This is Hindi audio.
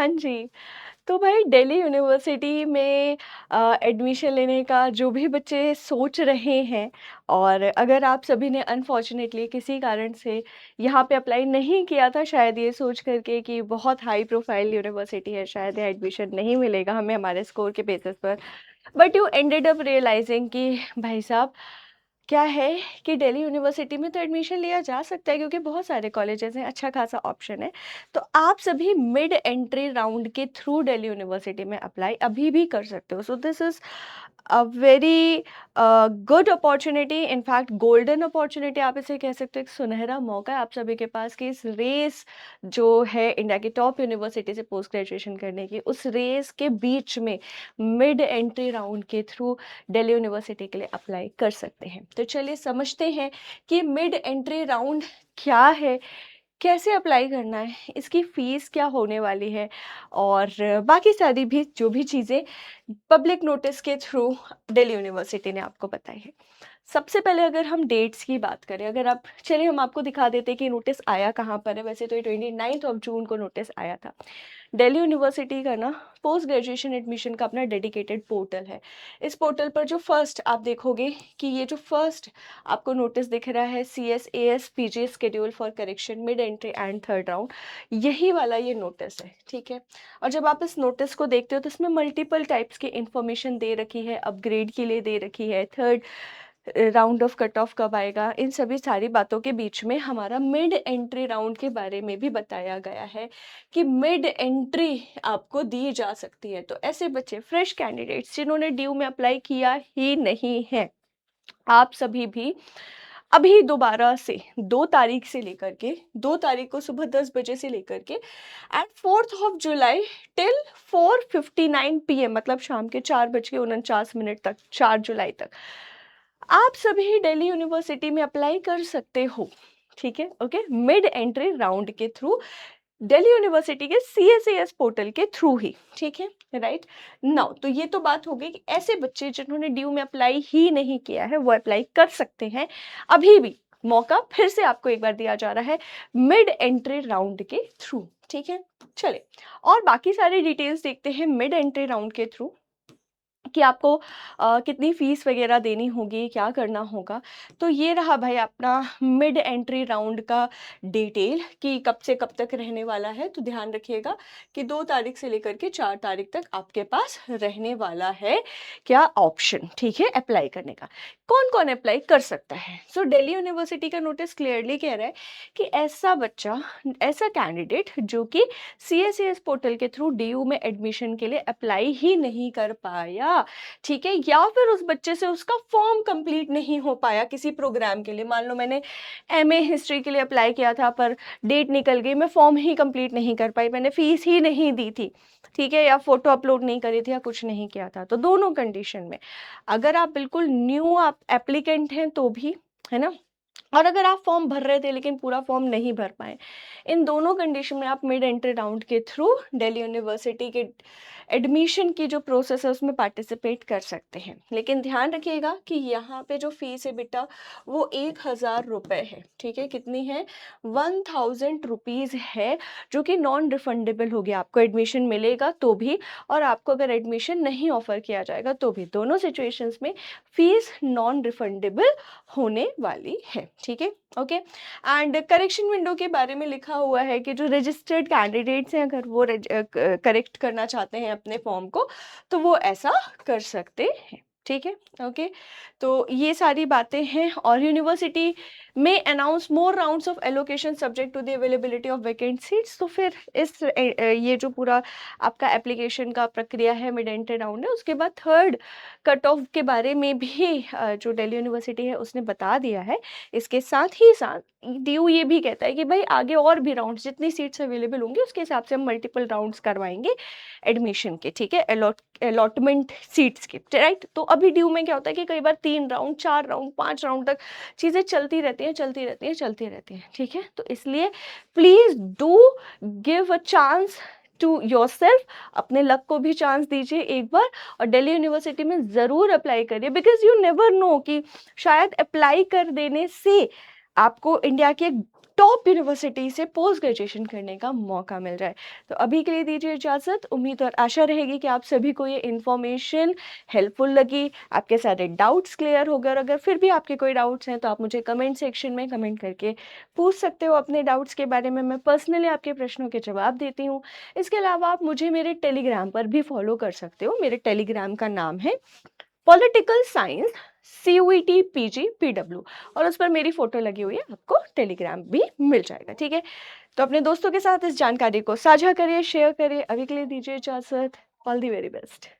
हाँ जी। तो भाई दिल्ली यूनिवर्सिटी में एडमिशन लेने का जो भी बच्चे सोच रहे हैं, और अगर आप सभी ने अनफॉर्चुनेटली किसी कारण से यहाँ पे अप्लाई नहीं किया था, शायद ये सोच करके कि बहुत हाई प्रोफाइल यूनिवर्सिटी है, शायद यहाँ एडमिशन नहीं मिलेगा हमें हमारे स्कोर के बेसिस पर, but you ended up realising कि भाई साहब क्या है कि दिल्ली यूनिवर्सिटी में तो एडमिशन लिया जा सकता है क्योंकि बहुत सारे कॉलेजेस हैं, अच्छा खासा ऑप्शन है। तो आप सभी मिड एंट्री राउंड के थ्रू दिल्ली यूनिवर्सिटी में अप्लाई अभी भी कर सकते हो। So this is a very good opportunity, in fact golden opportunity आप इसे कह सकते हो, एक सुनहरा मौका है आप सभी के पास कि इस रेस जो है इंडिया की टॉप यूनिवर्सिटी से पोस्ट ग्रेजुएशन करने की, उस रेस के बीच में मिड एंट्री राउंड के थ्रू दिल्ली यूनिवर्सिटी के लिए अप्लाई कर सकते हैं। तो चलिए समझते हैं कि मिड एंट्री राउंड क्या है, कैसे अप्लाई करना है, इसकी फ़ीस क्या होने वाली है, और बाकी सारी भी जो भी चीज़ें पब्लिक नोटिस के थ्रू दिल्ली यूनिवर्सिटी ने आपको बताई है। सबसे पहले अगर हम डेट्स की बात करें, अगर आप चलिए हम आपको दिखा देते हैं कि नोटिस आया कहाँ पर है। वैसे तो ये 29 ऑफ जून को नोटिस आया था। दिल्ली यूनिवर्सिटी का ना पोस्ट ग्रेजुएशन एडमिशन का अपना डेडिकेटेड पोर्टल है। इस पोर्टल पर जो फर्स्ट आप देखोगे कि ये जो फर्स्ट आपको नोटिस दिख रहा है, CSAS PG schedule for correction mid entry and third round, यही वाला ये नोटिस है, ठीक है। और जब आप इस नोटिस को देखते हो तो इसमें मल्टीपल टाइप्स की इंफॉर्मेशन दे रखी है, अपग्रेड के लिए दे रखी है, third round of cut off कब आएगा, इन सभी सारी बातों के बीच में हमारा मिड एंट्री राउंड के बारे में भी बताया गया है कि मिड एंट्री आपको दी जा सकती है। तो ऐसे बच्चे फ्रेश कैंडिडेट्स जिन्होंने ड्यू में अप्लाई किया ही नहीं है, आप सभी भी अभी दोबारा से 2 तारीख से लेकर के 2 तारीख को सुबह 10 बजे से लेकर के एंड 4 जुलाई टिल 4:59 PM, मतलब शाम के 4:49 तक, 4 जुलाई तक आप सभी दिल्ली यूनिवर्सिटी में अप्लाई कर सकते हो, ठीक है। ओके, मिड एंट्री राउंड के थ्रू दिल्ली यूनिवर्सिटी के CSAS पोर्टल के थ्रू ही, ठीक है, राइट नाउ। तो ये तो बात हो गई कि ऐसे बच्चे जिन्होंने ड्यू में अप्लाई ही नहीं किया है वो अप्लाई कर सकते हैं। अभी भी मौका फिर से आपको एक बार दिया जा रहा है मिड एंट्री राउंड के थ्रू, ठीक है। चले और बाकी सारी डिटेल्स देखते हैं मिड एंट्री राउंड के थ्रू कि आपको कितनी फ़ीस वग़ैरह देनी होगी, क्या करना होगा। तो ये रहा भाई अपना मिड एंट्री राउंड का डिटेल कि कब से कब तक रहने वाला है। तो ध्यान रखिएगा कि 2 तारीख से लेकर के 4 तारीख तक आपके पास रहने वाला है क्या ऑप्शन, ठीक है, अप्लाई करने का। कौन-कौन अप्लाई कर सकता है? सो दिल्ली यूनिवर्सिटी का नोटिस क्लियरली कह रहा है कि ऐसा बच्चा, ऐसा कैंडिडेट जो कि CSAS पोर्टल के थ्रू DU में एडमिशन के लिए अप्लाई ही नहीं कर पाया, ठीक है, या फिर उस बच्चे से उसका फॉर्म कंप्लीट नहीं हो पाया किसी प्रोग्राम के लिए। मान लो मैंने MA हिस्ट्री के लिए अप्लाई किया था पर डेट निकल गई, मैं फॉर्म ही कंप्लीट नहीं कर पाई, मैंने फीस ही नहीं दी थी, ठीक है, या फोटो अपलोड नहीं करी थी या कुछ नहीं किया था। तो दोनों कंडीशन में अगर आप बिल्कुल न्यू आप एप्लीकेंट हैं तो भी, है ना, और अगर आप फॉर्म भर रहे थे लेकिन पूरा फॉर्म नहीं भर पाए, इन दोनों कंडीशन में आप मिड एंट्री राउंड के थ्रू दिल्ली यूनिवर्सिटी के एडमिशन की जो प्रोसेस है उसमें पार्टिसिपेट कर सकते हैं। लेकिन ध्यान रखिएगा कि यहाँ पे जो फीस है बेटा वो 1000 रुपये है, ठीक है। कितनी है? 1000 रुपीज़ है, जो कि नॉन रिफंडेबल होगी। आपको एडमिशन मिलेगा तो भी, और आपको अगर एडमिशन नहीं ऑफर किया जाएगा तो भी, दोनों सिचुएशंस में फीस नॉन रिफंडेबल होने वाली है, ठीक है। ओके, एंड करेक्शन विंडो के बारे में लिखा हुआ है कि जो रजिस्टर्ड कैंडिडेट्स हैं अगर वो करेक्ट करना चाहते हैं अपने फॉर्म को तो वो ऐसा कर सकते हैं, ठीक है। ओके, तो ये सारी बातें हैं। और यूनिवर्सिटी में announce more rounds of allocation subject to the availability of vacant seats. तो फिर इस ये जो पूरा आपका एप्लीकेशन का प्रक्रिया है, मिड एंट्री राउंड है, उसके बाद थर्ड कट ऑफ के बारे में भी जो दिल्ली यूनिवर्सिटी है उसने बता दिया है। इसके साथ ही साथ DU ये भी कहता है कि भाई आगे और भी राउंड्स, जितनी सीट्स अवेलेबल होंगी उसके हिसाब से हम मल्टीपल राउंड्स करवाएंगे एडमिशन के, ठीक है, अलॉटमेंट सीट्स के, राइट। तो अभी DU में क्या होता है कि कई बार 3 राउंड, 4 राउंड, 5 राउंड तक चीज़ें चलती रहती हैं, चलती रहती हैं, चलती रहती हैं, ठीक है। तो इसलिए please do give a chance to yourself, अपने लक को भी चांस दीजिए एक बार, और दिल्ली यूनिवर्सिटी में ज़रूर अप्लाई करिए, बिकॉज यू नेवर नो कि शायद अप्लाई कर देने से आपको इंडिया के टॉप यूनिवर्सिटी से पोस्ट ग्रेजुएशन करने का मौका मिल रहा है। तो अभी के लिए दीजिए इजाज़त। उम्मीद और आशा रहेगी कि आप सभी को ये इन्फॉर्मेशन हेल्पफुल लगी, आपके सारे डाउट्स क्लियर हो गए और अगर फिर भी आपके कोई डाउट्स हैं तो आप मुझे कमेंट सेक्शन में कमेंट करके पूछ सकते हो अपने डाउट्स के बारे में। मैं पर्सनली आपके प्रश्नों के जवाब देती हूँ। इसके अलावा आप मुझे मेरे टेलीग्राम पर भी फॉलो कर सकते हो। मेरे टेलीग्राम का नाम है political science CUET PG PW और उस पर मेरी फ़ोटो लगी हुई है, आपको टेलीग्राम भी मिल जाएगा, ठीक है? तो अपने दोस्तों के साथ इस जानकारी को साझा करिए, शेयर करिए। अभी के लिए दीजिए इजाज़त। All the very best.